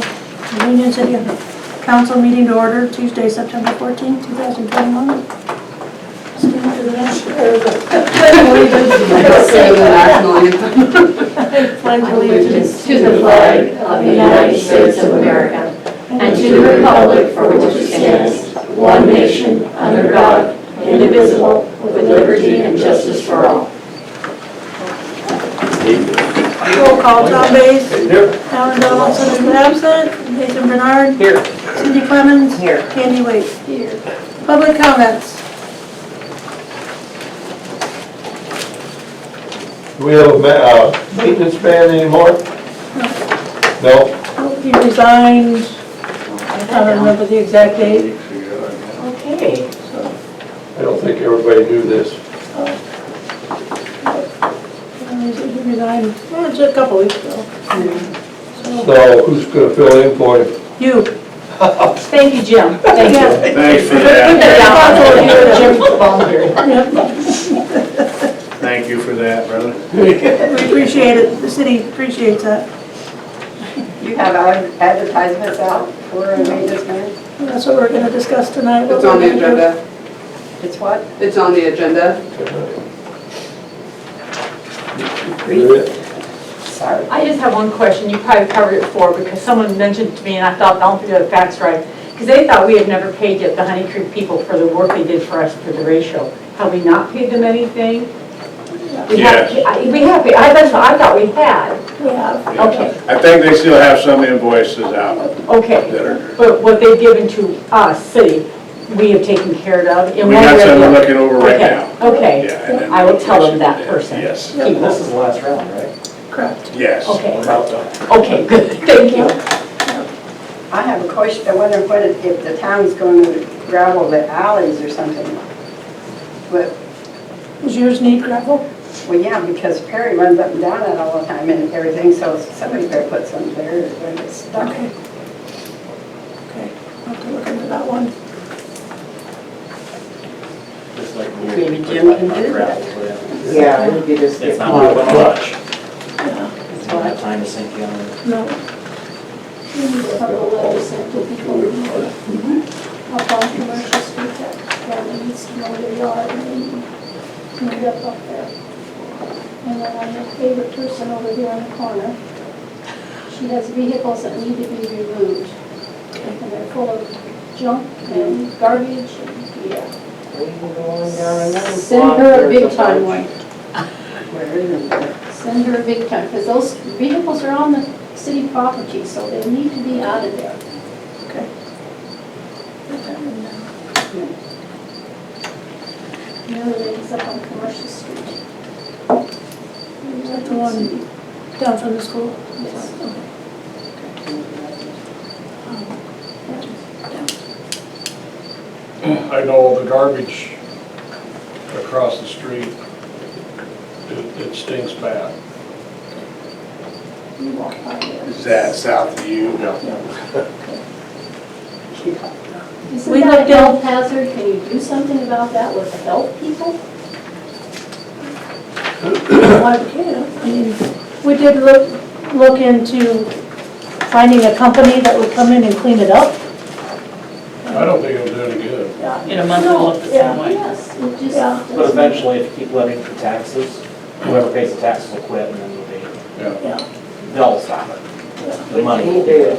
call Union City Council meeting to order Tuesday, September 14, 2021. Stand to the left. Pledge allegiance To the flag of the United States of America and to the republic for which it stands, one nation, under God, indivisible, with liberty and justice for all. Roll call, Tom Bays. Here. Alan Donaldson is absent. Nathan Bernard. Here. Cindy Clemens. Here. Candy Wade. Here. Public comments. Do we have a maintenance man anymore? No. He resigned, I don't remember the exact date. Okay. I don't think everybody knew this. He resigned, well, just a couple weeks ago. So who's gonna fill in for him? You. Thank you, Jim. Thank you. Yeah. Thanks for Put that. that down. Jim volunteered. Thank you for that, brother. We appreciate it, the city appreciates that. You have advertisements out for a maintenance man? That's what we're gonna discuss tonight. It's on the agenda. It's what? It's on the agenda. Sorry. I just have one question. You probably covered it before because someone mentioned to me and I thought, I don't think the facts right. Because they thought we had never paid yet the Honey Creek people for the work they did for us for the ratio. Have we not paid them anything? We have, paid. That's what I thought we had. We have. Okay, I think they still have some invoices out okay. that are, But what they've given to us, city, we have taken care of. in we one got way or some the we're other. looking over right Okay, now. okay. Yeah, and then I will tell them we that should- person. Yes, People. This is the last round, right? Correct. yes. Okay, About to. okay, good, thank you. I have a question, I wonder if the town's going to gravel the alleys or something. But, Does yours need gravel? well, yeah, because Perry runs up and down that all the time and everything, so somebody better put some there, it's going to get stuck. Okay. Okay, I'll have to look into that one. Just like Maybe Jim can do that. Yeah, it'll be just. It's not moving much. Yeah, It's not have time to sink in. no. We need a couple of letters sent to people up on Commercial Street that family needs to know their yard and they need up there. And then I have a favorite person over here in the corner. She has vehicles that need to be removed. And they're full of junk and garbage and, yeah. Send her a big time one. Where is it? Send her a big time, because those vehicles are on the city property, so they need to be out of there. Okay. Put that one down. The other lady's up on Commercial Street. Is that the one down from the school? Yes. I know the garbage across the street, it stinks bad. You walk by there. Is that south of you? Isn't We that looked a at- health hazard? Can you do something about that with the health people? Why we can't. I mean, we did look into finding a company that would come in and clean it up. I don't think it'll do any good. Yeah. In a month, it'll look the same way. Yes, it just. Yeah. But doesn't- eventually, if you keep levying for taxes, whoever pays the taxes will quit and then Yeah. they'll stop it. The money will be real.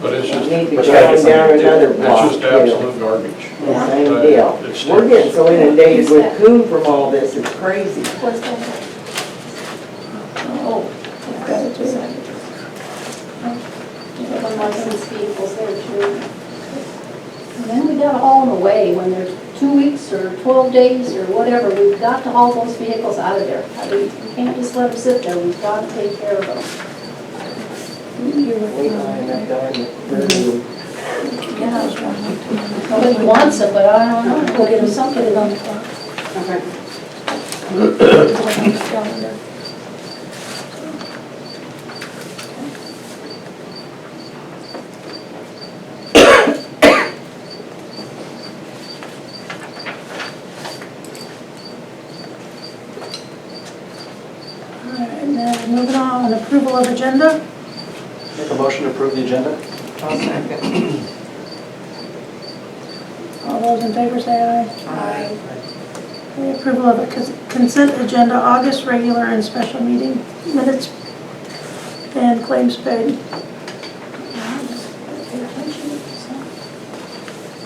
But it's just, Need to But go you gotta get down something to do. another it's block just too. absolute garbage. The same deal. It stinks. We're getting so inundated with coon from all this, it's crazy. What's that? Oh. Got it, too. You have unlicensed vehicles there too. And then we gotta haul them away when there's 2 weeks or 12 days or whatever. We've got to haul those vehicles out of there. I mean, we can't just let them sit there. We've got to take care of them. We find that darn room. Nobody wants them, but I don't know. We'll get them something. Get it on the clock. Okay. Calendar. All right, now moving on, approval of agenda. Make a motion to approve the agenda. I'll second. All those in favor say aye. Aye. Okay, approval of a consent agenda, August regular and special meeting minutes and claims paid.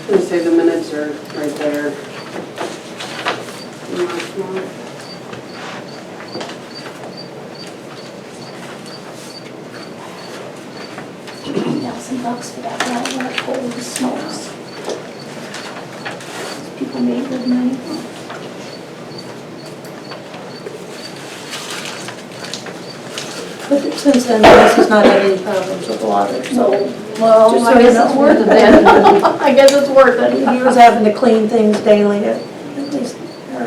They say the minutes are right there. $1,000 for that one, when it holy smokes. People made good money. But since then, this has not had any problems with water, so. Well, Just I so you guess know. it's worth it then. I guess it's worth it. He was having to clean things daily at least, or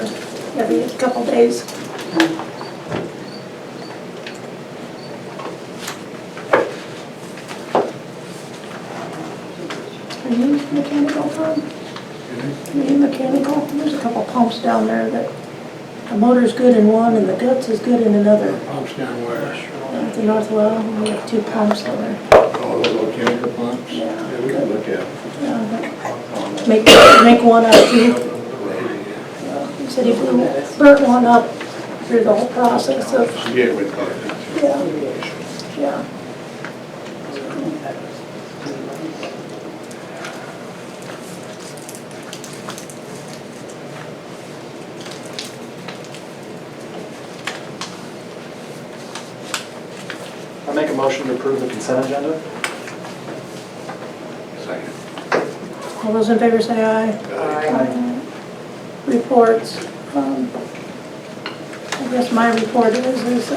every couple days. Are you mechanical, Tom? Are you mechanical? There's a couple pumps down there that, the motor's good in one and the guts is good in another. Pumps down where? At the Northwell, we have 2 pumps there. Oh, those little chemical pumps? Yeah. Yeah, we can look at them. Yeah, make one out of 2. He said he burnt one up through the whole process of, Get with that. yeah, yeah. I make a motion to approve the consent agenda. Second. All those in favor say aye. Aye. Reports. I guess my report is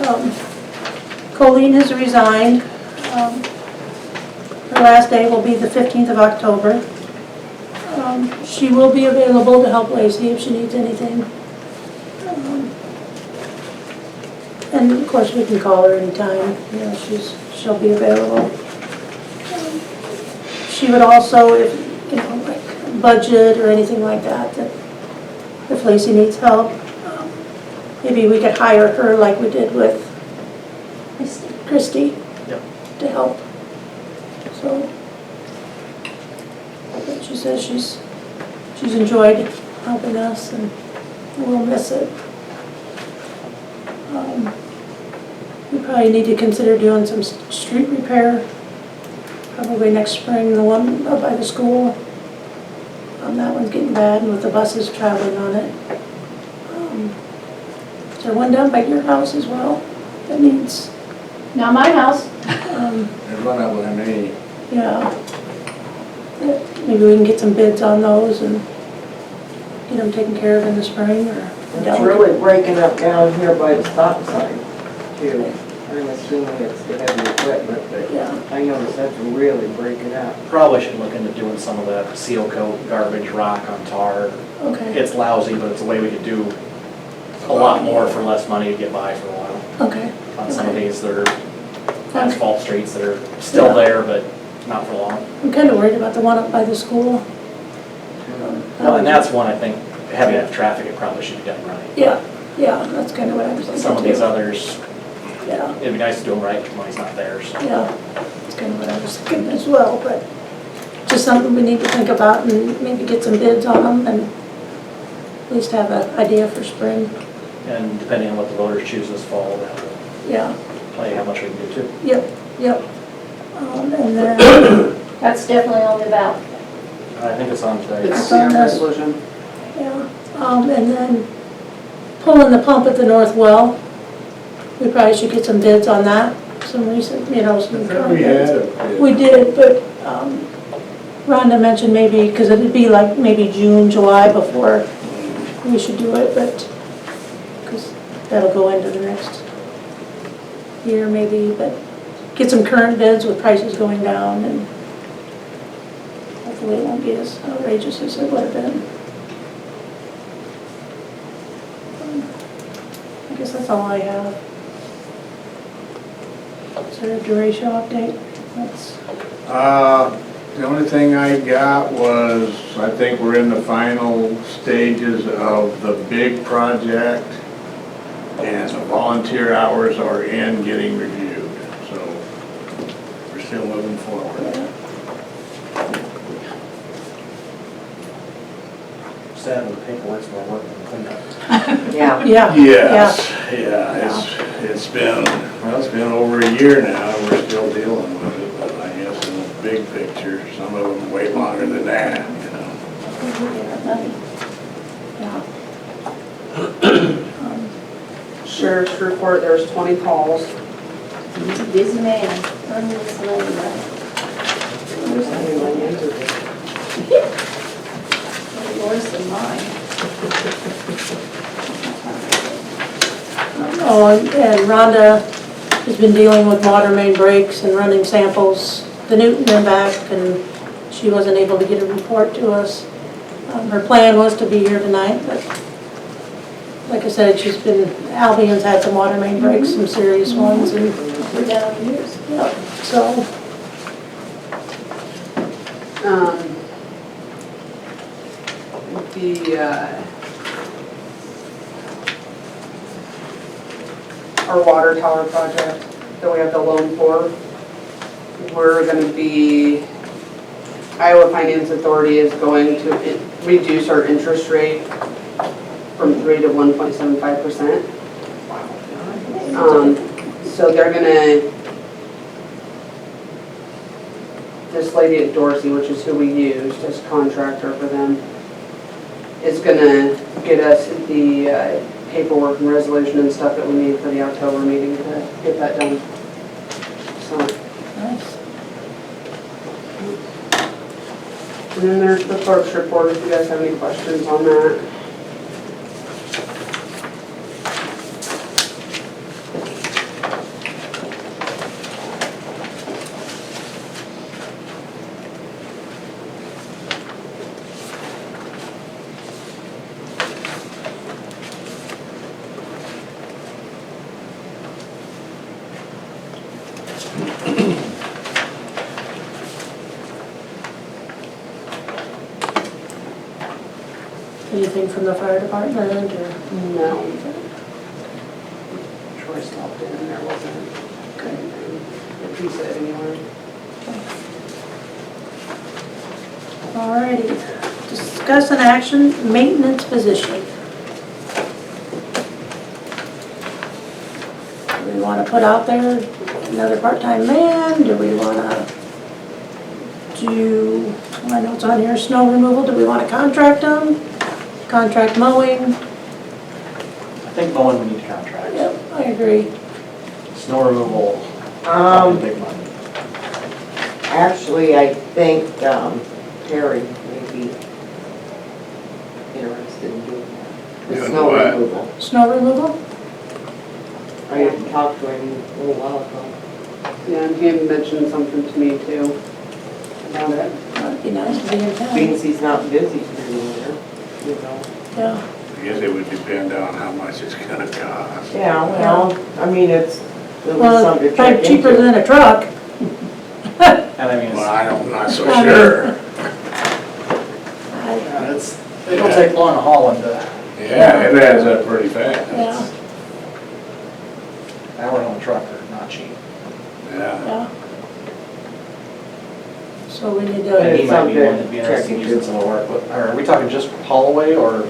Colleen has resigned. Her last day will be the 15th of October. She will be available to help Lacey if she needs anything. And of course, we can call her anytime, you know, she'll be available. She would also, if, you know, like budget or anything like that, that if Lacey needs help, maybe we could hire her like we did with Christie to help. So, but she says she's enjoyed helping us and we'll miss it. We probably need to consider doing some street repair, probably next spring, the one up by the school. That one's getting bad and with the buses traveling on it. Is there one down by your house as well that needs, Not my house. There's one up with me. yeah. Maybe we can get some bids on those and get them taken care of in the spring or. It's really breaking up down here by the stop sign too. I'm assuming it's the heavy equipment, but Yeah, I noticed that's really breaking up. Probably should look into doing some of the seal coat, garbage, rock on tar. okay, It's lousy, but it's a way we could do a lot more for less money to get by for a while. okay. On some of these, they're Okay. asphalt streets that are still there, but not for long. I'm kind of worried about the one up by the school. Well, and that's one, I think, heavy enough traffic, it probably should be done right. Yeah, that's kind of what I was thinking. Some of these too. others, Yeah, it'd be nice to do them right, but money's not there, so. yeah, that's kind of what I was thinking as well, but just something we need to think about and maybe get some bids on them and at least have an idea for spring. And depending on what the voters choose this fall, that will Yeah, tell you how much we can do too. yep. And then, That's definitely on the ballot. I think it's on today. It's on this. Resolution. yeah, and then pulling the pump at the north well. We probably should get some bids on that, some recent, you know, some current We bids. had a. We did, but Rhonda mentioned maybe, because it'd be like maybe June, July before we should do it, but, because that'll go into the next year maybe, but get some current bids with prices going down and hopefully it won't be as outrageous as it would have been. I guess that's all I have. Is there a derecho update? That's, The only thing I got was, I think we're in the final stages of the big project, and the volunteer hours are in getting reviewed, so we're still of the paperwork's more work than cleanup. Yeah. Yeah. Yes, yeah, it's been, well, it's been over a year now, and we're still dealing with it, but I guess in the big picture, some of them way longer than that, you know. Sheriff's report, there's 20 calls. He's a busy man, earning his money, right? Yours than mine. Oh, and Rhonda has been dealing with water main breaks and running samples, the Newton and back, and she wasn't able to get a report to us. Her plan was to be here tonight, but like I said, Albion's had some water main breaks, some serious ones, and, We're down years. yeah, so, Our water tower project that we have the loan for, we're gonna be, Iowa Finance Authority is going to reduce our interest rate from 3 to 1.75%. So they're gonna, this lady at Dorsey, which is who we used as contractor for them, is gonna get us the paperwork and resolution and stuff that we need for the October meeting to get that done. So, nice. and then there's the clerk's report, if you guys have any questions on that. Anything from the fire department, or? No. Troy stopped in and there wasn't anything that he said anywhere. Alrighty, discuss an action, maintenance position. Do we want to put out there another part-time man? Do we want to do, I know it's on here, snow removal, do we want to contract them? Contract mowing? I think mowing we need to contract. Yep, I agree. Snow removal, probably big money. Actually, I think Terry may be interested in doing that. The Doing snow what? removal. Snow removal? I talked to him a little while ago. Yeah, and he had mentioned something to me too about it. That'd be nice to be in town. Means he's not busy through the winter, you know. Yeah, I guess it would depend on how much it's gonna cost. Yeah, well, I mean, it's, it'll be well, something to it's check probably cheaper into. than a truck. And I mean, Well, I'm not so I mean- sure. it don't take long to haul into Yeah, it adds up pretty fast. Yeah, hour on a truck are not cheap. Yeah. yeah. So we need And to, he might be one that'd be Check interested in into. using some of our equipment. Are we talking just haul away or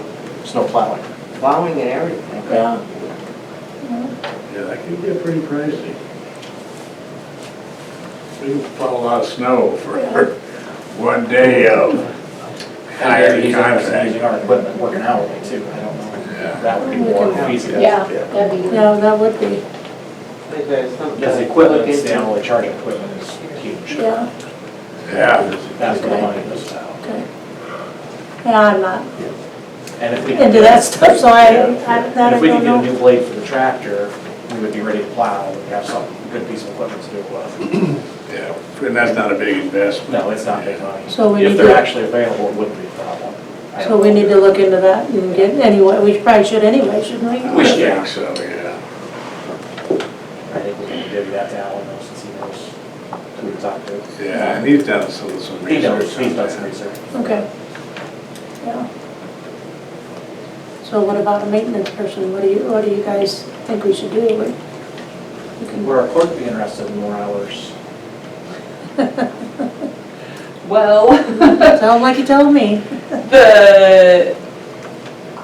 snow plowing? Plowing and everything. yeah. Yeah, that could get pretty pricey. We can plow a lot of snow for one day of And hiring he's interested in using contract. our equipment, working hourly too. I don't know. Yeah. That would be more feasible. Yeah, that'd be good. Yeah, that would be, Like there's something Because the to equipment, look the into. hourly charging equipment is huge. yeah, Yeah. That's where the Okay. money goes out. okay. Yeah, I'm not And if we into that stuff, so that And I if we don't could get a know. new blade for the tractor, we would be ready to plow, we'd have some good piece of equipment to do it with. Yeah, and that's not a big investment. No, it's not big money. So we If need they're to- actually available, it wouldn't be a problem. I So don't we know. need to look into that and get, anyway, we probably should anyway, shouldn't we? I think so, yeah. I think we can divvy that to Alan though, since he knows who to talk to. Yeah, and he's done some He research. knows, on he's done some that. research. Okay. Yeah. So what about a maintenance person? What do you guys think we should do? We can- Would our clerk be interested in more hours? Well, Sound like you told me.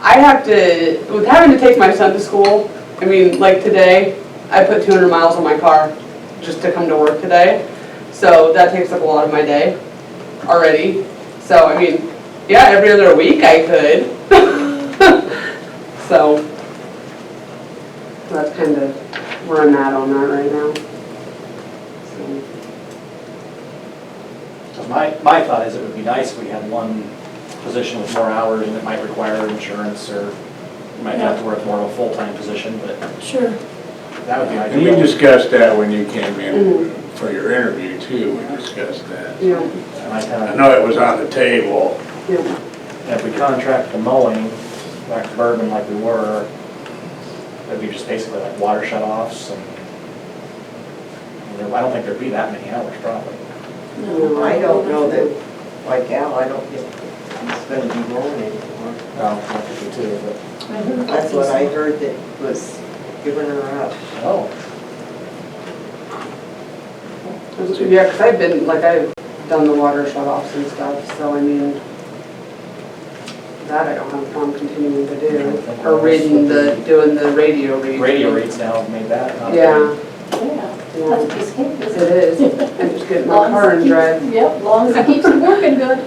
I have to, with having to take my son to school, I mean, like today, I put 200 miles on my car just to come to work today. So that takes up a lot of my day already. So, I mean, yeah, every other week I could. So that's kind of where I'm at on that right now. So, So my thought is it would be nice if we had one position with more hours and it might require insurance or you might have to work more of a full-time position, but Sure. that would be And we ideal. discussed that when you came in for your interview too, we discussed that. yeah, And I I kind of, know it was on the table. yeah. if we contract the mowing back to Bergman like we were, it'd be just basically like water shut-offs and I don't think there'd be that many hours probably. No, I don't know that, like Al, I don't think he's gonna be mowing anymore. Well, I think we too, but, That's what I heard that was giving her up. oh, Yeah, because I've been, like, I've done the water shut-offs and stuff, so I mean, that I don't have a problem continuing to do. Or reading doing the radio reads. radio reads now have made that. not Yeah, Yeah, yeah, that's a piece of cake, it isn't it? is. I just get in my car and drive. Yep, long as it keeps it working good.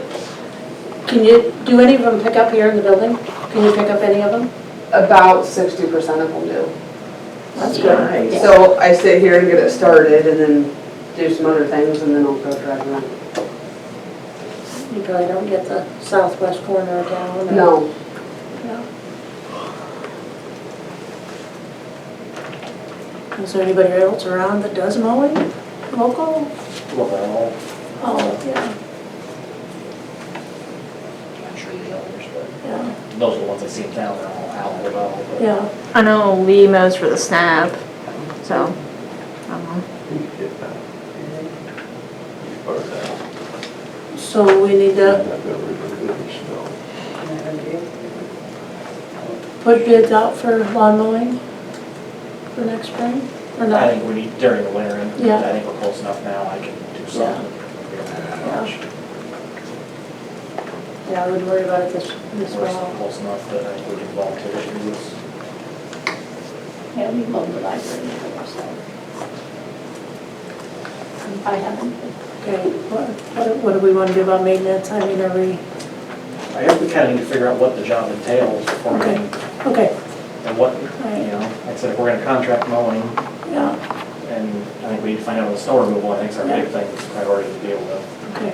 Can you, do any of them pick up here in the building? Can you pick up any of them? About 60% of them do. That's nice. So I sit here and get it started and then do some other things and then I'll go drive around. You probably don't get the southwest corner of town. or- No, Yeah. Is there anybody else around that does mowing, local? Well, Oh, yeah, I'm sure there's others, but yeah, those are the ones I see in town, they're all out and about. but- yeah. I know Lee mows for the SNAP, so, I don't know. So we need to put bids out for lawn mowing for next spring, or I not? think we need, during the winter, and Yeah. I think we're close enough now, I can do something. We don't have that much. Yeah, I wouldn't worry about it this We're fall. close enough that I think we can volunteer to do this. Yeah, we love the library, so. I haven't. Okay, what do we want to do about maintenance? I mean, are we, I guess we kind of need to figure out what the job entails before we, Okay. okay, and what, Right. you know, like I said, if we're gonna contract mowing, yeah, and I think we need to find out what the snow removal, I think is our big thing, priority to deal with. okay.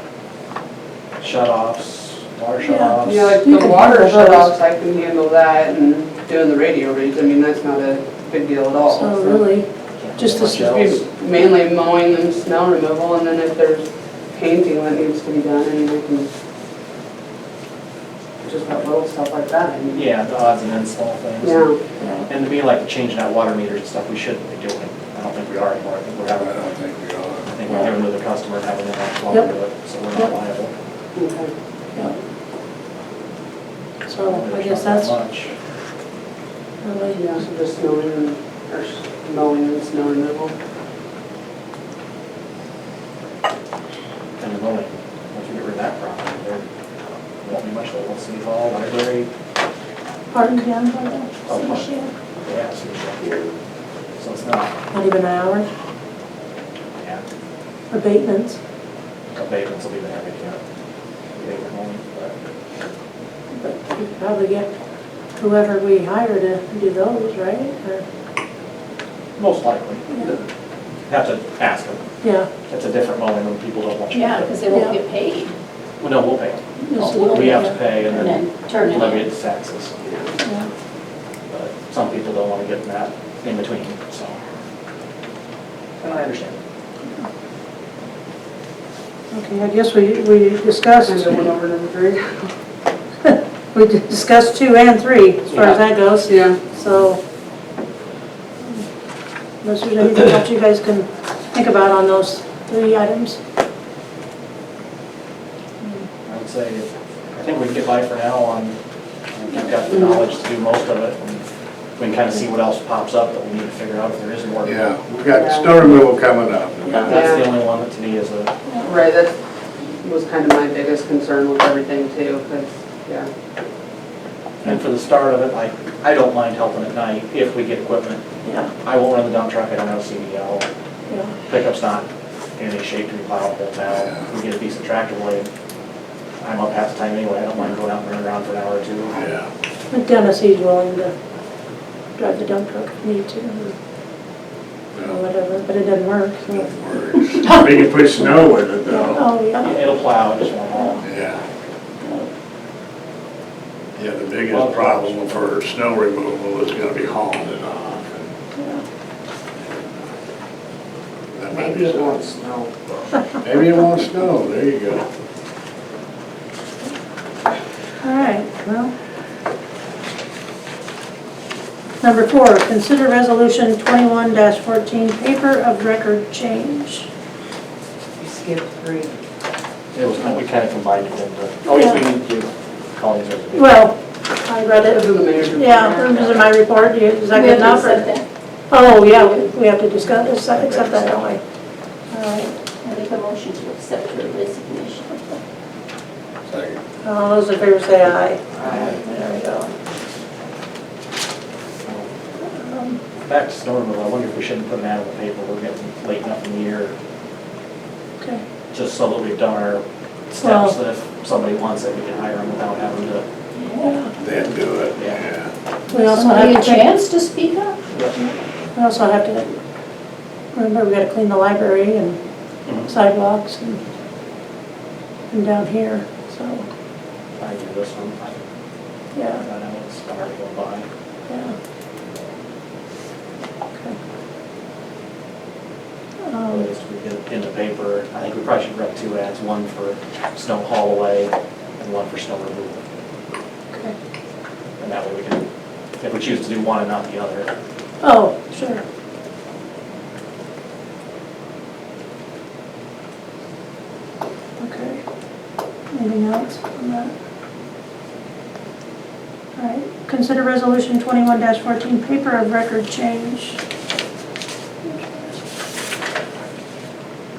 Shut-offs, water Yeah. shut-offs. yeah, like You the can water handle those. shut-offs, I can handle that and doing the radio reads, I mean, that's not a big deal at all. So So really, Can't just do the much just else. be mainly mowing and snow removal, and then if there's painting that needs to be done, I mean, we can just have little stuff like that, I mean. Yeah, the odds and ends, small things. Yeah, yeah, And to be like changing out water meters and stuff, we shouldn't be doing. I don't think we are anymore. I think we're I having, don't think we I are. think we're giving to the customer and having them actually Yep. do it, so we're Yep. not liable. okay. yeah. So I There's guess not that's that much. really, Yeah, so just snowing and, or mowing and snow removal. And the mowing, once we get rid of that problem, there won't be much left. City Hall, library, park, Yeah, by the Oh, sea park. shore. yeah, so it's not, not even an hour, yeah, abatements. abatements will be the heavy count. Abatement mowing, but But we could probably get whoever we hire to do those, right? Or, most likely. Yeah. Have to ask them. yeah, It's a different mowing when people don't want you to Yeah, do because it. they won't Yeah. get paid. Well, no, we'll pay them. Just a Oh, We have to little, pay and And then then turn it levy in. its taxes. yeah. But some people don't want to get in that in between, so. And I understand. Okay, I guess we discussed, Kind of went over number 3. we discussed 2 and 3 as far as that goes, Yeah. so. Unless there's anything else you guys can think about on those 3 items. I would say, I think we can get by for now on, we've got the knowledge to do most of it. And we can kind of see what else pops up that we need to figure out if there is more. Yeah, we've got snow removal coming up. That's the only one that to me is a, Right, that was kind of my biggest concern with everything too, because, yeah. And for the start of it, I don't mind helping at night if we get equipment. Yeah, I won't run the dump truck, I don't have a CDL. yeah. Pickup's not in any shape to be plowed the whole town. We get a decent tractor blade. I'm up half the time anyway, I don't mind going out and running around for an hour or two. Yeah. But Dennis, he's willing to drive the dump truck if need to, or whatever, but it doesn't work, so. We can put snow with it though. Oh, yeah. It'll plow, it just won't haul. Yeah. Yeah, the biggest problem for snow removal is gonna be hauling it off. That might Maybe be it something. won't snow. Maybe it won't snow, there you go. All right, well. Number 4, consider resolution 21-14, paper of record change. You skipped 3. It was, we kind of combined it into, oh yes, we need to call these reservations. Well, I read It was it, in the mayor's report. yeah, it was in my report, is that We good have to enough? accept or- that. Oh, yeah, we have to discuss, accept that, don't we? All right, I make a motion to accept her resignation. Second. all those in favor say aye. Aye. There we go. Back to snow removal, I wonder if we shouldn't put an ad in the paper, we're getting late enough in the year, Okay, just so that we've done our steps, that if somebody wants it, we can hire them without having to. yeah. Then do it, Yeah. yeah. We also Somebody a have to, chance to speak up? we also have to, remember, we gotta clean the library and Mhm. sidewalks and down here, so, I do this one, yeah, I know it's hard to go by. yeah. Okay. At least we get it in the paper, I think we probably should run 2 ads, one for snow haul away and one for snow removal. Okay. And that way we can, if we choose to do one and not the other. Oh, sure. Okay. Anything else on that? All right, consider resolution 21-14, paper of record change.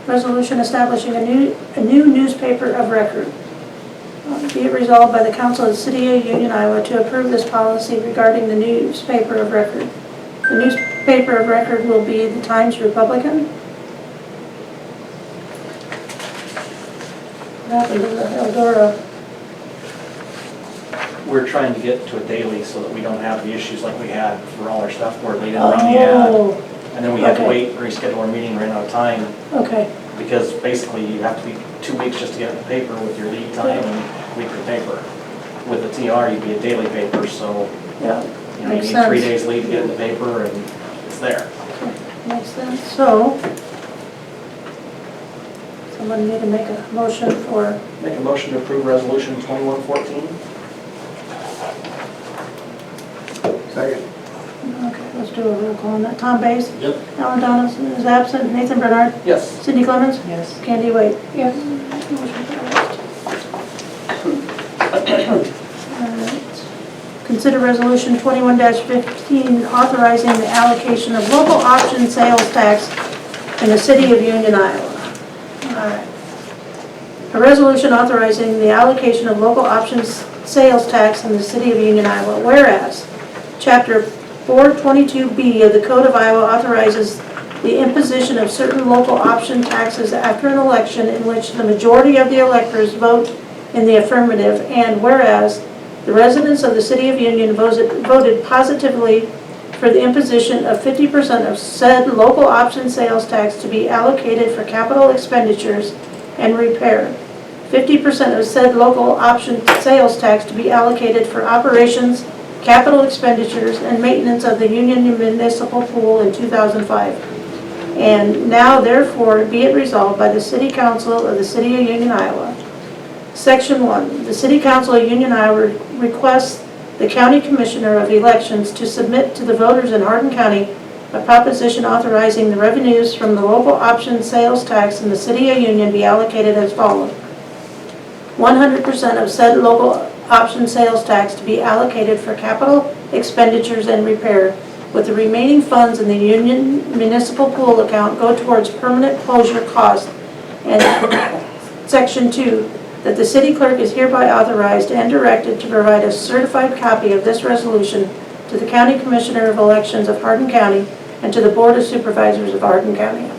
Resolution establishing a new newspaper of record. Be it resolved by the Council of the City of Union, Iowa to approve this policy regarding the newspaper of record. The newspaper of record will be the Times Republican. What happened to the Eldora? We're trying to get to a daily so that we don't have the issues like we had for all our stuff where they didn't run the ad. Oh, And then we had to okay. wait, reschedule our meeting, ran out of time, okay, because basically you have to be 2 weeks just to get it in the paper with your lead time and weekly paper. With the TR, you'd be a daily paper, so yeah, you know, you makes need 3 sense. days lead to get it in the paper and it's there. Makes sense. So, someone need to make a motion for, Make a motion to approve resolution 2114. Second. okay, let's do a roll call on that. Tom Bass? Yep. Alan Donaldson is absent. Nathan Bernard? Yes. Cindy Clemens? Yes. Candy Wade? Yes. Motion passed. All right. Consider resolution 21-15, authorizing the allocation of local option sales tax in the city of Union, Iowa. All right. A resolution authorizing the allocation of local options sales tax in the city of Union, Iowa. Whereas, Chapter 422B of the Code of Iowa authorizes the imposition of certain local option taxes after an election in which the majority of the electors vote in the affirmative, and whereas the residents of the city of Union voted positively for the imposition of 50% of said local option sales tax to be allocated for capital expenditures and repair, 50% of said local option sales tax to be allocated for operations, capital expenditures, and maintenance of the Union Municipal Pool in 2005. And now therefore be it resolved by the City Council of the City of Union, Iowa. Section 1, the City Council of Union, Iowa requests the County Commissioner of Elections to submit to the voters in Hardin County a proposition authorizing the revenues from the local option sales tax in the City of Union be allocated as follows. 100% of said local option sales tax to be allocated for capital expenditures and repair, with the remaining funds in the Union Municipal Pool account go towards permanent closure costs. And Section 2, that the city clerk is hereby authorized and directed to provide a certified copy of this resolution to the County Commissioner of Elections of Hardin County and to the Board of Supervisors of Hardin County.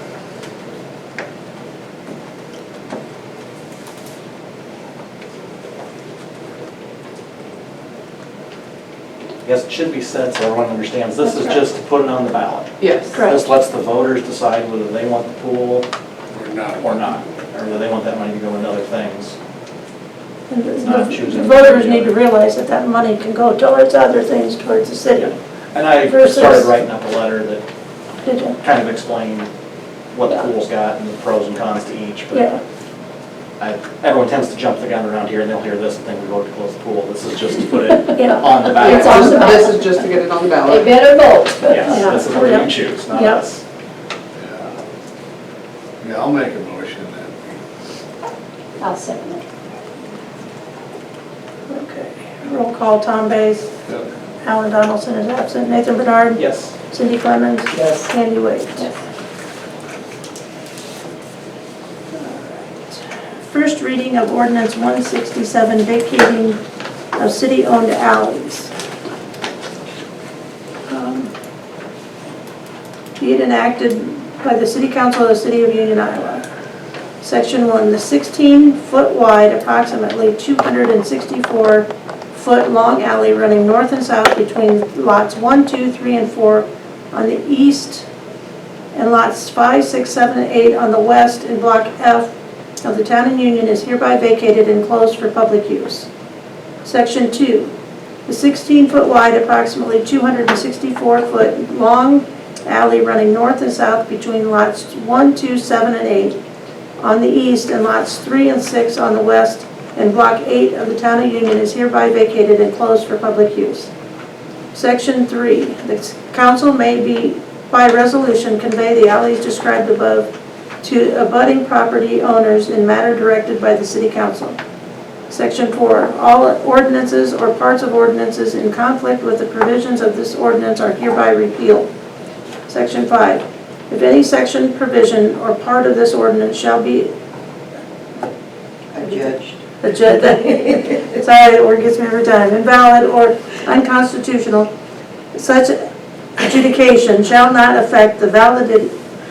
Yes, it should be said so everyone understands, this is just to put it on the ballot. Yes. Correct. This lets the voters decide whether they want the pool We're not. or not, or whether they want that money to go into other things. And Not the choosing. voters need to realize that that money can go towards other things, towards the city. And I Versus- started writing up a letter that Did you? kind of explained what the Yeah. pool's got and the pros and cons to each, but Yeah, everyone tends to jump the gun around here and they'll hear this and think we voted to close the pool. This is just to put it yeah. on the ballot. It's on the- This is just to get it on the They ballot. better vote. Yes, Yeah. this is where Yeah. you choose, not Yeah. us. Yeah, I'll make a motion then. I'll second it. Okay. Roll call, Tom Bays, Yep. Alan Donaldson is absent, Nathan Bernard, Yes. Cindy Clemens, Yes. Candy Wade. Yes. First reading of ordinance 167 vacating of city-owned alleys. Be it enacted by the City Council of the City of Union, Iowa. Section 1, the 16-foot wide, approximately 264-foot long alley running north and south between lots 1, 2, 3, and 4 on the east and lots 5, 6, 7, and 8 on the west in Block F of the Town and Union is hereby vacated and closed for public use. Section 2, the 16-foot wide, approximately 264-foot long alley running north and south between lots 1, 2, 7, and 8 on the east and lots 3 and 6 on the west and Block 8 of the Town of Union is hereby vacated and closed for public use. Section 3, the council may by resolution convey the alleys described above to abutting property owners in matter directed by the City Council. Section 4, all ordinances or parts of ordinances in conflict with the provisions of this ordinance are hereby repealed. Section 5, if any section, provision, or part of this ordinance shall be Adjudged. sorry, that word gets me every time, invalid or unconstitutional, such adjudication shall not affect the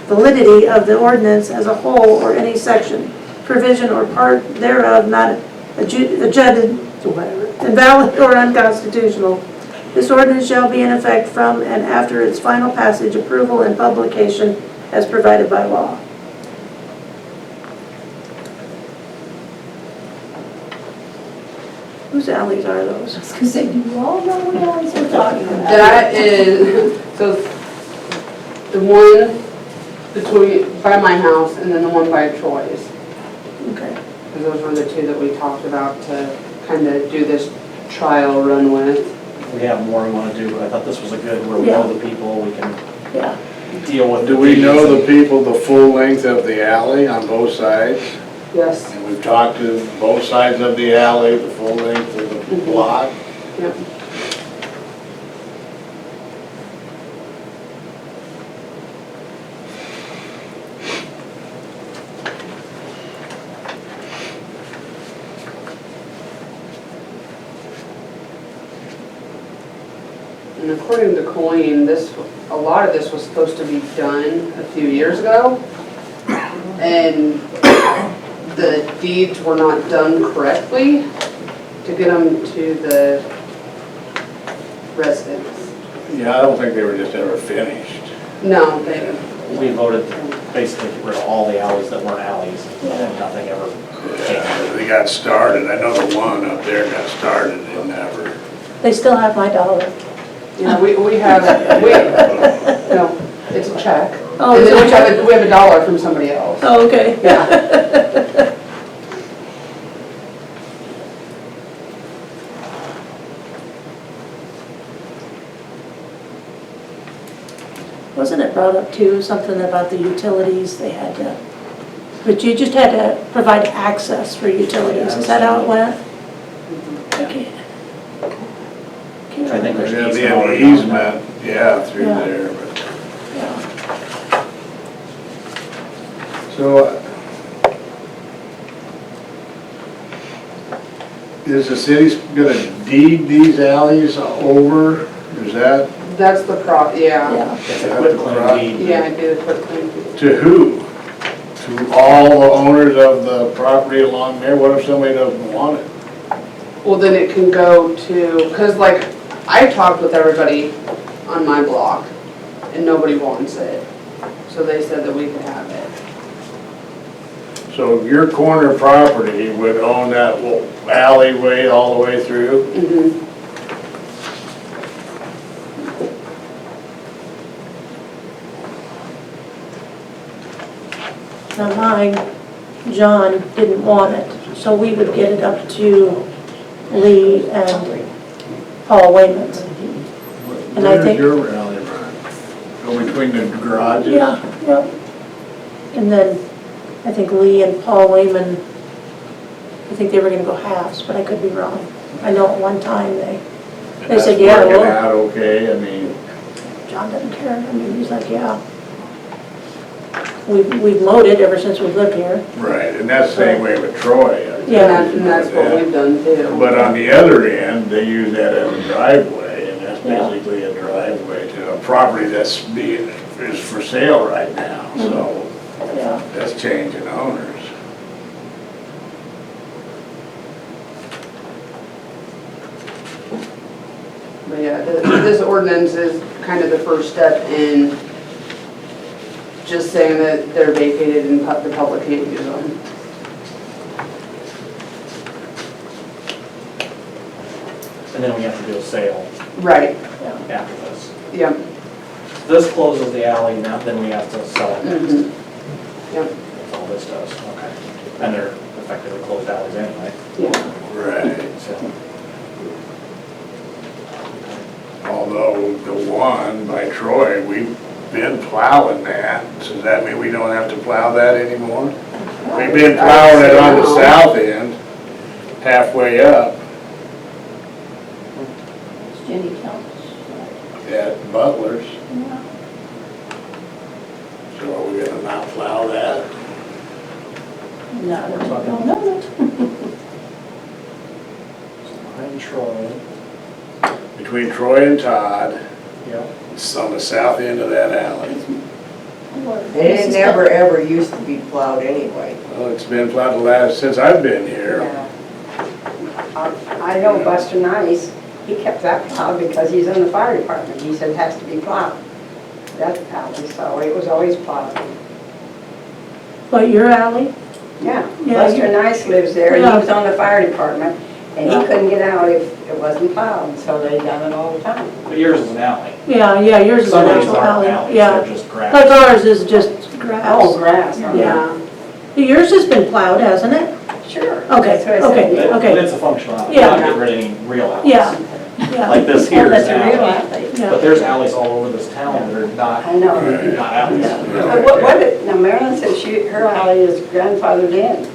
validity of the ordinance as a whole or any section, provision, or part thereof not adjudged, invalid or unconstitutional. This ordinance shall be in effect from and after its final passage, approval, and publication as provided by law. Whose alleys are those? I was gonna say, do you all know what alleys we're talking about? That is, so the one between, by my house and then the one by Troy's. Okay. Because those were the two that we talked about to kind of do this trial run with. We have more we want to do, but I thought this was a good, where we know the people, we can Yeah. deal with. Do we know the people the full length of the alley on both sides? Yes. And we've talked to both sides of the alley, the full length of the block? Yep. And according to Colleen, a lot of this was supposed to be done a few years ago. And the deeds were not done correctly to get them to the residents. Yeah, I don't think they were just ever finished. No, they, We voted to basically get rid of all the alleys that weren't alleys, and nothing ever came. Yeah, they got started. I know the one up there got started and never. They still have my dollar. yeah, we have, no, it's a check. Oh, And is then it a check? we have a dollar from somebody else. Oh, okay. Yeah. Wasn't it brought up too, something about the utilities, they had to, but you just had to provide access for utilities, is that how it went? Okay. I think there's There's gonna be easement an already on easement, yeah, through Yeah. there, but. Yeah. So, is the city gonna deed these alleys over? Is that? That's the yeah. Yeah. It's a quick claim deed. Yeah, I do the quick claim. To who? To all the owners of the property along there? What if somebody doesn't want it? Well, then it can go to, cause like, I talked with everybody on my block and nobody wants it. So they said that we could have it. So your corner property would own that alleyway all the way through? Mhm. Now mine, John didn't want it, so we would get it up to Lee and Paul Wayman. And I think, Where's your alley run? Go between the garages? yeah, yeah. And then I think Lee and Paul Wayman, I think they were gonna go halves, but I could be wrong. I know at one time they said, yeah, And that's working well, out okay, I mean, John doesn't care. I mean, he's like, yeah. We've mowed it ever since we've lived here. right, and that's the same way with Troy. Yeah. And that's what we've done too. But on the other end, they use that as a driveway, and that's Yeah. basically a driveway to a property that's is for sale right now, so Yeah. that's changing owners. But yeah, this ordinance is kind of the first step in just saying that they're vacated and the public can't use them. And then we have to do a sale Right, after this. yep. This closes the alley, now then we have to sell it next. Mhm. Yep, That's all this does, okay. And they're effectively closed alleys anyway, yeah. Right. so. Although the one by Troy, we've been plowing that, so does that mean we don't have to plow that anymore? We've been plowing it on the south end, halfway up Jenny Kelch. at Butler's. So are we gonna not plow that? No, I don't know it. Behind Troy, Between Troy and Todd, yep. it's on the south end of that alley. And it never, ever used to be plowed anyway. Well, it's been plowed since I've been here. Yeah. I know Buster Nice, he kept that plowed because he's in the fire department. He said it has to be plowed. That alley, so it was always plowed. But your alley? Yeah, Yeah, Buster you- Nice lives there, and Yeah. he was on the fire department, and Yeah. he couldn't get out if it wasn't plowed, so they done it all the time. But yours is an alley. Yeah, yours is Some an of these actual aren't alley, alleys, yeah. they're just grass. Like ours is just Oh, grass. grass, Yeah. Yours has been plowed, hasn't it? Sure. Okay, That's what I said, okay. yeah. But it's a functional alley, Yeah. not getting rid of any real alleys. Yeah, yeah. Like this Oh, here is that's an a real alley. alley. Yeah. But there's alleys all over this town that are not, I know. not alleys. But now Marilyn said her alley is grandfathered in.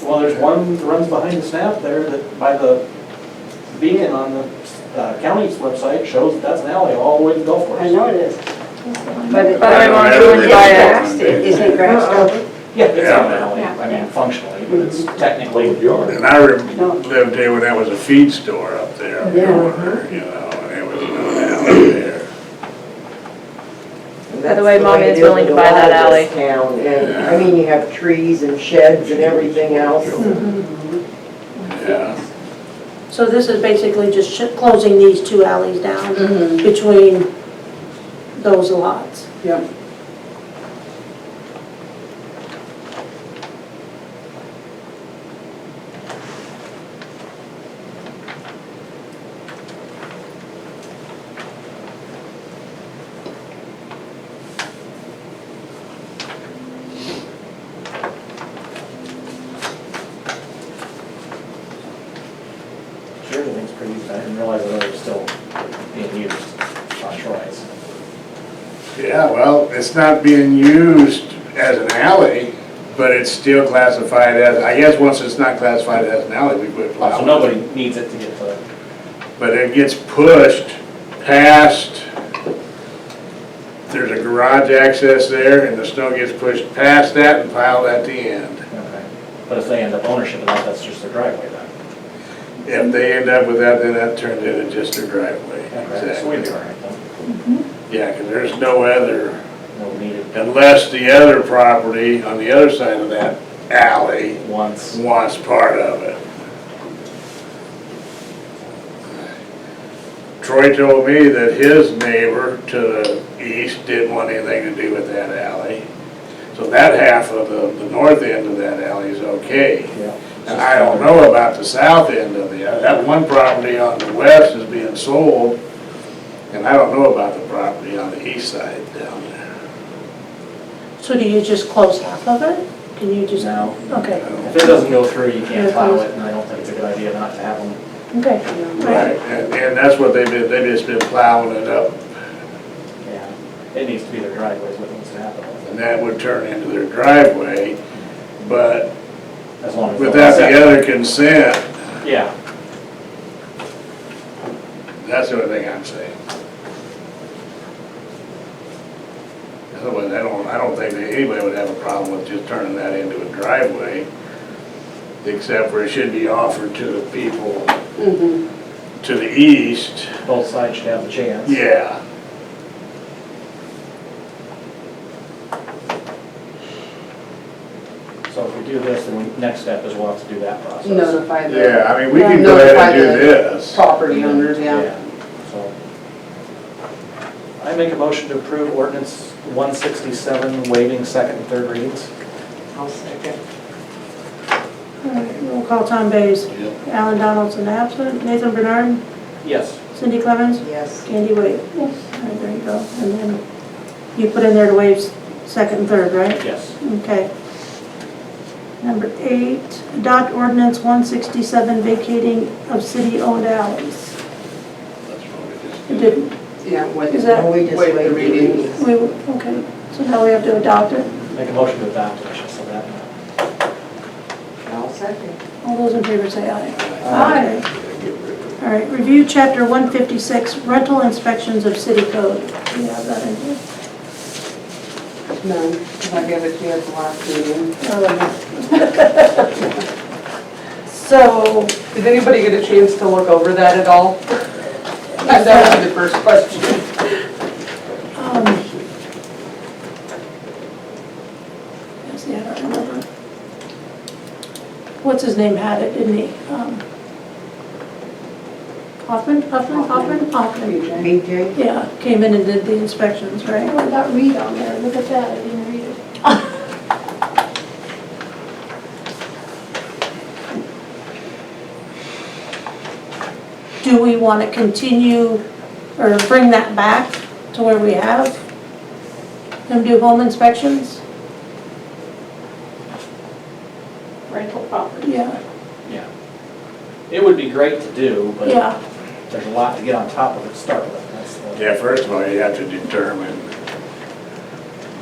Well, there's one that runs behind the snap there that by the beacon on the county's website shows that's an alley all the way to the golf course. I know it is. But it, But I want to it's buy it. grassed, isn't it grassed over? Yeah, it's Yeah. an alley, I mean functionally, but it's technically, And I lived there when that was a feed store up there, on the Yeah. corner, you know, and it was no alley there. By the way, Mommy is willing to buy that alley. Town, and, I mean, you have trees and sheds and everything else. Yeah. So this is basically just closing these two alleys down Mm-hmm. between those lots. Yep. sure, everything's pretty, I didn't realize that it was still being used on Troy's. Yeah, well, it's not being used as an alley, but it's still classified as, I guess once it's not classified as an alley, we quit plowing. So nobody needs it to get to, But it gets pushed past, there's a garage access there, and the snow gets pushed past that and piled at the end. okay. But if they end up ownership of that, that's just their driveway then. If they end up with that, then that turns into just their driveway. Okay, so we'd be Exactly. all right then. Yeah, because there's no other, No needed unless the other property on the other side of that alley once. wants part of it. Troy told me that his neighbor to the east didn't want anything to do with that alley. So that half of the north end of that alley is okay. Yeah. And I don't know about the south end of that one property on the west is being sold, and I don't know about the property on the east side down there. So do you just close half of it? Can you just? No. Okay, If it doesn't go through, you Yeah, can't plow close. it, and I don't think it's a good idea not to have them. okay. Right, and that's what they've just been plowing it up, Yeah. It needs to be their driveway is what needs to happen with and that would turn into their driveway, but it. As long as. without the other consent, Yeah. that's the only thing I'm saying. Otherwise, I don't think that anybody would have a problem with just turning that into a driveway, except for it should be offered to the people Mhm. to the east. Both sides should have the chance. Yeah. So if we do this, then next step is we'll have to do that process. Notify the Yeah, I mean, we can go ahead and do this. property owners, yeah. So, I make a motion to approve ordinance 167, waiving second and third readings. I'll second. All right, roll call, Tom Bays. Alan Donaldson absent. Nathan Bernard. Yes. Cindy Clevens. Yes. Candy Wade. Yes. All right, there you go. And then you put in there to waive second and third, right? Yes. Okay. Number 8, adopt ordinance 167 vacating of city-owned alleys. It didn't, Yeah, with, Is that- No, we just with the waived the readings. readings. we, okay, so now we have to adopt it. Make a motion to adopt it, I should say that. I'll second. All those in favor say aye. Aye. All right, review chapter 156, rental inspections of city code. Do you have that in here? None, 'cause I gave it to you at the last meeting. So, Did anybody get a chance to look over that at all? That would be the first question. see, I don't remember. What's his name had it, didn't he? Hoffman? BJ? Yeah, came in and did the inspections, right? Oh, I got Reed on there, look at that, I didn't read it. Do we want to continue or bring that back to where we have them do home inspections? Rental property. Yeah, Yeah. It would be great to do, but yeah, there's a lot to get on top of it to start with. That's the- Yeah, first of all, you have to determine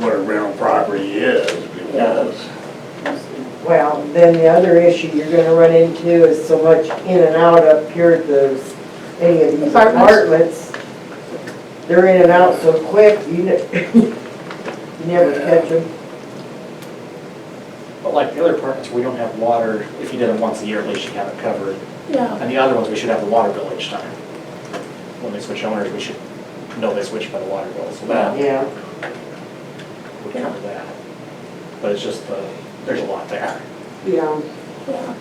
what a rental property is, because Well, then the other issue you're gonna run into is so much in and out up here at those, any of these Apartments. apartments. They're in and out so quick, you you never catch them. But like the other apartments, we don't have water, if you did it once a year, at least you have it covered. yeah. And the other ones, we should have the water bill each time. When they switch owners, we should know they switched by the water bill, so that Yeah, would cover that. But it's just, there's a lot there. Yeah. Yeah.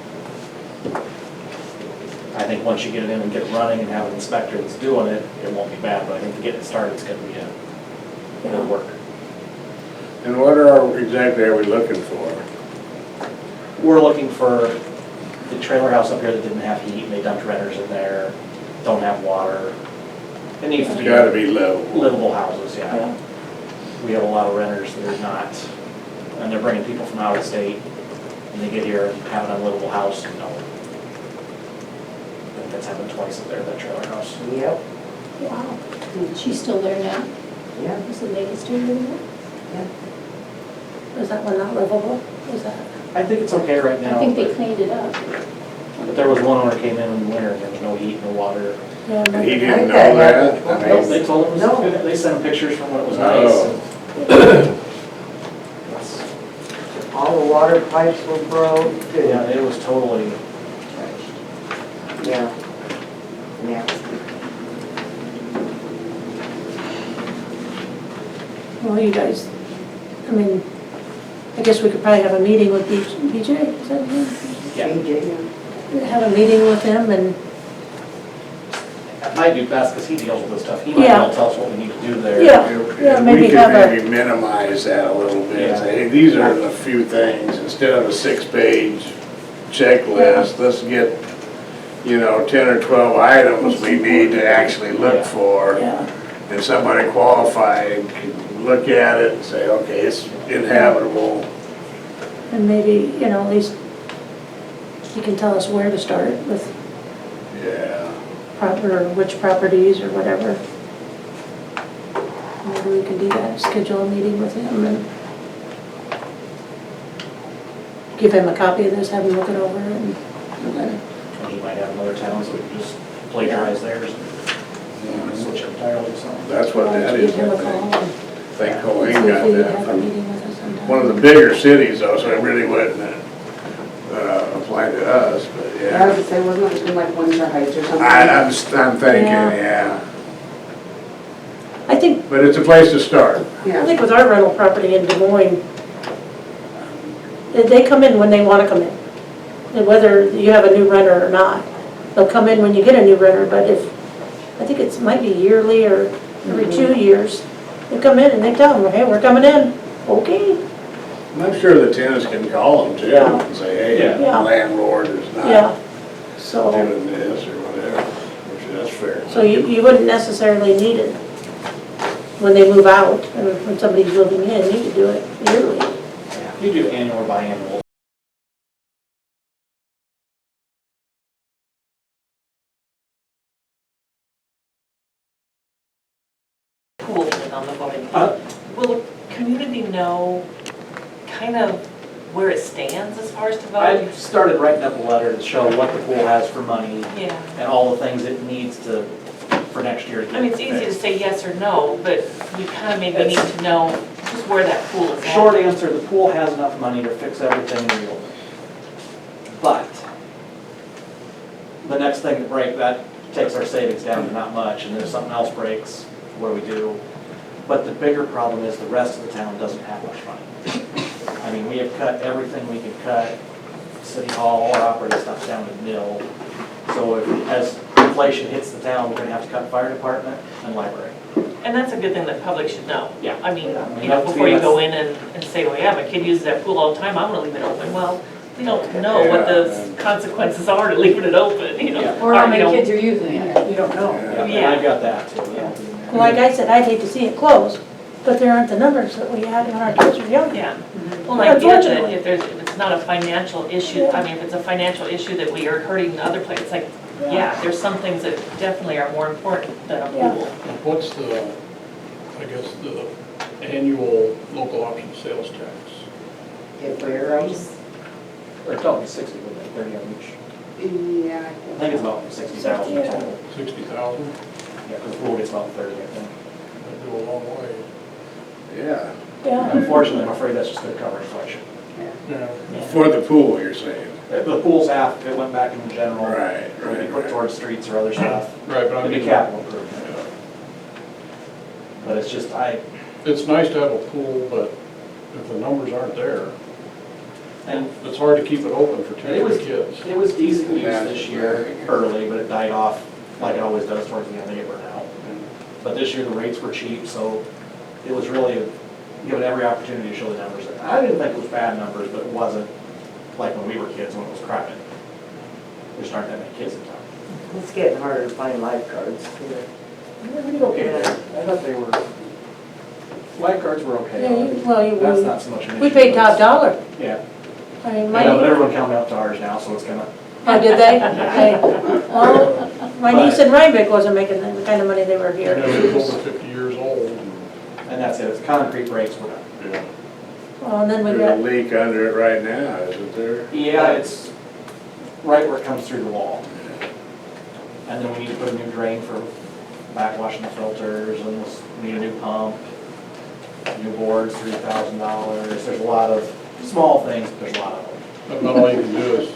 I think once you get it in and get it running and have an inspector that's doing it, it won't be bad, but I think to get it started, it's gonna be good work. and what are, exactly are we looking for? We're looking for the trailer house up here that didn't have heat, and they dumped renters in there, don't have water. It needs to It's be gotta be livable. livable houses, yeah. Yeah. We have a lot of renters that are not, and they're bringing people from out of state, and they get here and have an unlivable house, and no. I think that's happened twice up there at that trailer house. yep, Wow. She's still there now? yeah. Is the lady still living there? Is that one not livable? Is that? I think it's okay right now. I think they but- cleaned it up. But there was one owner came in the winter, and there was no heat, no water. Yeah, And he maybe. didn't know that? I Nope, mean, they told him it was No. good, they sent him pictures from when it was Oh. nice. and- All the water pipes were broke. Yeah, it was totally, Yeah, you guys, I mean, I guess we could probably have a meeting with BJ, is that his name? AJ, Have a meeting with him and, That might be best, because he deals with this stuff, he might Yeah. be able to tell us what we need to do there. Yeah. We maybe could have a- maybe minimize that a little bit, Yeah. say, hey, these are the few things, instead of a 6-page checklist, let's get, 10 or 12 items we need to actually look for. yeah, And somebody qualified can look at it and say, okay, it's inhabitable. and maybe, at least he can tell us where to start with Yeah. proper, which properties or whatever. Maybe we can do that, schedule a meeting with him and give him a copy of this, have him look it over and then, Or you might have another town, so we can just plagiarize theirs and switch it entirely, so. That's what that give is, him I a call think. and I think see Colleen if got he'd that have a from meeting with us sometime. one of the bigger cities though, so it really wouldn't apply to us, but I yeah. would say, wasn't it in like Windsor Heights or something? I'm thinking, Yeah. yeah. I think, But it's a place to start. I Yeah. think with our rental property in Des Moines, they come in when they want to come in. And whether you have a new renter or not, they'll come in when you get a new renter, but I think it might be yearly or every 2 years. They come in and they tell them, hey, we're coming in. Okay, And I'm sure the tenants can call them too Yeah. and say, hey, Yeah. landlord is yeah. not So, doing this or whatever, which that's fair. so you wouldn't necessarily need it when they move out, or when somebody's moving in, you could do it yearly. Yeah, you do annual or biannual. Pool thing on the voting. Uh, Will the community know kind of where it stands as far as to vote? I started writing up a letter to show what the pool has for money Yeah. and all the things it needs to, for next year. I mean, it's easy to say yes or no, but we kind of maybe need to know just where that pool is at. Short answer, the pool has enough money to fix everything in the building. But the next thing to break, that takes our savings down to not much, and if something else breaks, what do we do? But the bigger problem is the rest of the town doesn't have much money. I mean, we have cut everything we could cut, city hall, all our operating stuff's down to nil. So as inflation hits the town, we're gonna have to cut fire department and library. And that's a good thing that public should know. Yeah. I mean, Yeah. you know, before you go in and say, well, yeah, my kid uses that pool all the time, I'm gonna leave it open. Well, we don't know what the consequences are to leaving it open, you know? Yeah. Or how you many know, kids are using it, you don't know. Yeah, and Yeah. I've got that too. Like I said, I'd hate to see it close, but there aren't the numbers that we had when our kids were young. Yeah. Well, and I get that Unfortunately. if it's not a financial issue, I mean, if it's a financial issue that we are hurting the other place, it's like, yeah, there's some things that definitely are more important than a Yeah. pool. What's the, I guess, the annual local option sales tax? get fair rights. Or it's only 60, but like 30 on each. Yeah, I think it's about 60,000 total. 60,000? Yeah, because the pool gets about 30, I think. That'd go a long way. Yeah, Yeah, Unfortunately, I'm afraid that's just gonna cover inflation. Yeah. for the pool, you're saying. The pool's half, if it went back in general. Right, Or we right, put right. towards streets or other stuff. Right, but I It'd be mean, capital improvement. But it's just, it's nice to have a pool, but if the numbers aren't there, and it's hard to keep it open for too It many was- kids. it was decent use this year early, but it died off like it always does towards the end, they get burned out. But this year the rates were cheap, so it was really given every opportunity to show the numbers. I didn't think it was bad numbers, but it wasn't like when we were kids when it was crowded. There just aren't that many kids in town. It's getting harder to find lifeguards. We did okay there. I thought they were, lifeguards were okay. yeah, That's not so much an issue. we paid top dollar. Yeah. I mean, I know, but my, everyone coming up to ours now, so it's gonna, oh, did they? Okay. Well, my niece in Rhinebeck wasn't making the kind of money they were And here. it's over 50 years old. and that's it, it's concrete breaks, we're done. Yeah. Well, and then we There's a got, leak under it right now, isn't there? Yeah, it's right where it comes through the wall. And then we need to put a new drain for backwashing the filters, and we need a new pump, new boards, $3,000. There's a lot of small things, but there's a lot of them. But not all you can do is,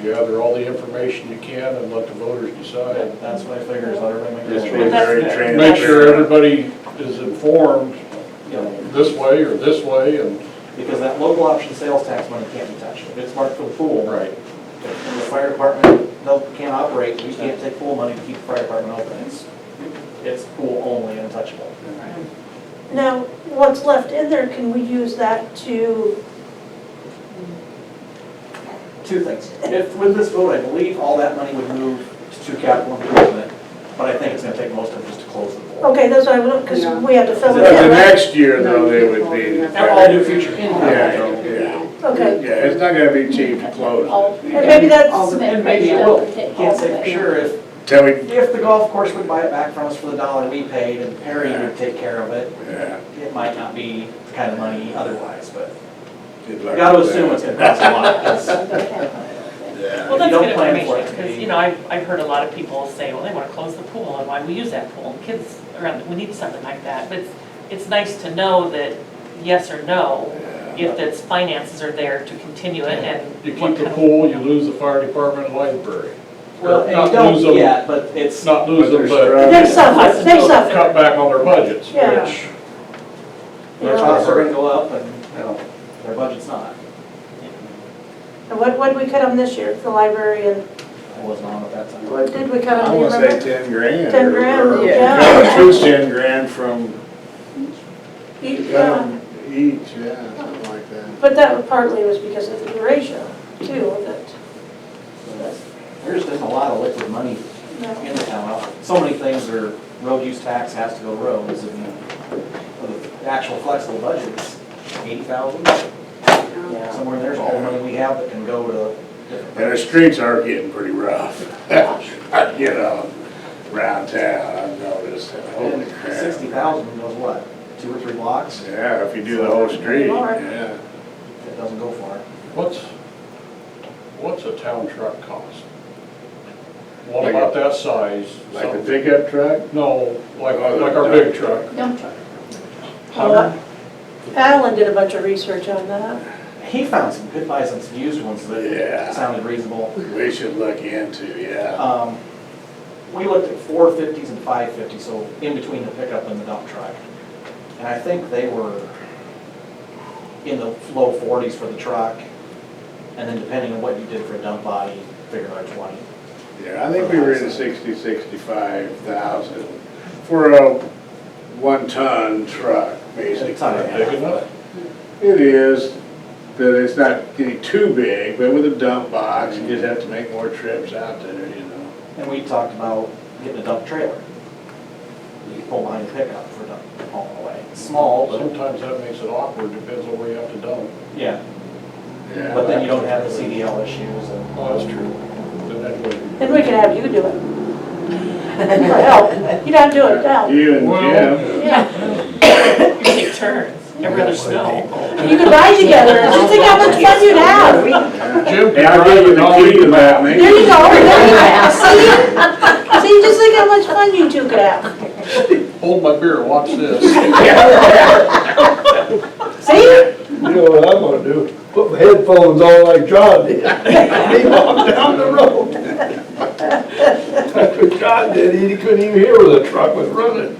gather all the information you can and let the voters decide. That's what I figure is let everybody make Just their be choice. very That's- Make sure everybody is informed you know, this way, and, because that local option sales tax money can't be touched. If it's marked for the pool. right. And the fire department, can't operate, we can't take pool money to keep the fire department open. It's pool only, untouchable. Now, what's left in there, can we use that to, Two things. If, with this vote, I believe all that money would move to capital improvement, but I think it's gonna take most of it just to close the pool. okay, that's what I would, because we have to fill it But the in, right? next year though, they would be. They're all new future. Yeah. Okay, Yeah, it's not gonna be cheap to close it. and maybe that's, And maybe it will. Can't say for sure if Till we, the golf course would buy it back from us for the $1 we paid and Perry would take care of it, yeah. it might not be the kind of money otherwise, but good you luck gotta with assume that. it's gonna cost a lot. 'Cause Yeah. Well, that's You don't good plan for information, it to because, be- you know, I've heard a lot of people say, well, they want to close the pool, and why we use that pool, kids around, we need something like that, but it's nice to know that yes or no, if its finances are there to continue it, and. You what keep the kind of- pool, you lose the fire department and library. Well, and Not you don't lose them- yet, but it's, Not lose them, But but they suffer, they suffer. cut back on their budgets, Yeah. which, their costs are gonna go up and, you know, their budget's not. And what did we cut them this year, the library, and I wasn't on at that time. what did we cut them, I do you wanna say remember? 10 grand. 10 grand, or- yeah. Cut two 10 grand from, Yeah, each, yeah, something like that. but that partly was because of the ratio, too, that, There just isn't a lot of liquid money no. in the town. So many things are, road use tax has to go roads, and the actual flexible budget's 80,000. Yeah. Somewhere in there's all the money we have that can go to different. And the streets are getting pretty rough. You know, around town, I've noticed, holy And crap. 60,000 goes what, 2 or 3 blocks? Yeah, if you do the whole street, Lord. yeah. It doesn't go far. what's a town truck cost? One about that size. Like the pickup truck? No, like our big truck. Dump truck. Well, Alan did a bunch of research on that. He found some good buys on some used ones Yeah. that sounded reasonable. We should look into, yeah. We looked at 450s and 550s, so in between the pickup and the dump truck. And I think they were in the low 40s for the truck, and then depending on what you did for a dump body, figure out 20. Yeah, I think we were in 65,000 for a 1-ton truck, basically. It's not Big enough? It is, but it's not getting too big, but with a dump box, you just have to make more trips out there, you know. And we talked about getting a dump trailer. You can pull behind the pickup for dump, hauling away. It's small, but, Sometimes that makes it awkward, depends on where you have to dump. yeah, Yeah. but then you don't have the CDL issues and. Oh, that's true. Then that would. Then we could have you do it. For help. You don't do it, help. You and Well, Jim. Yeah. You take turns, every other snow. You could ride together, and just think how much fun you'd have. Jim Hey, I'll give you the key to that, There maybe. you go, there you go. See, just think how much fun you two could have. Hold my beer, watch this. See? You know what I'm gonna do? Put my headphones on like John did. He walked down the road. That's what John did, he couldn't even hear where the truck was running.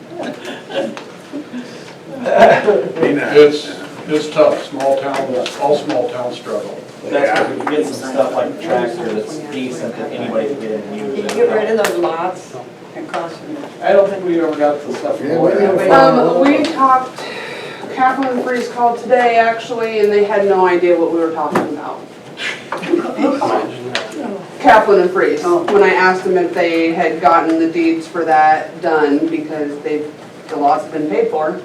It's tough, small town, all small towns struggle. That's where we can get some stuff like the tractor that's decent that anybody can get in and use. Did you get rid of those lots and cost them? I don't think we ever got the stuff from Yeah, Moyer. We talked, Kaplan and Freeze called today actually, and they had no idea what we were talking about. Kaplan and Freeze, when I asked them if they had gotten the deeds for that done, because the lots have been paid for,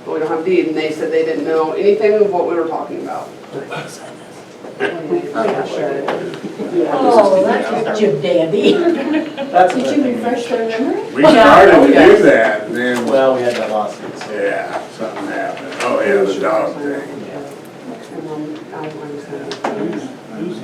but we don't have deed, and they said they didn't know anything of what we were talking about. Oh, that's Jim Dandy. That's a Did good you thing. refresh their memory? We started to do that, and then, Well, we had that lawsuit, so. yeah, something happened. Oh, yeah, the dog thing.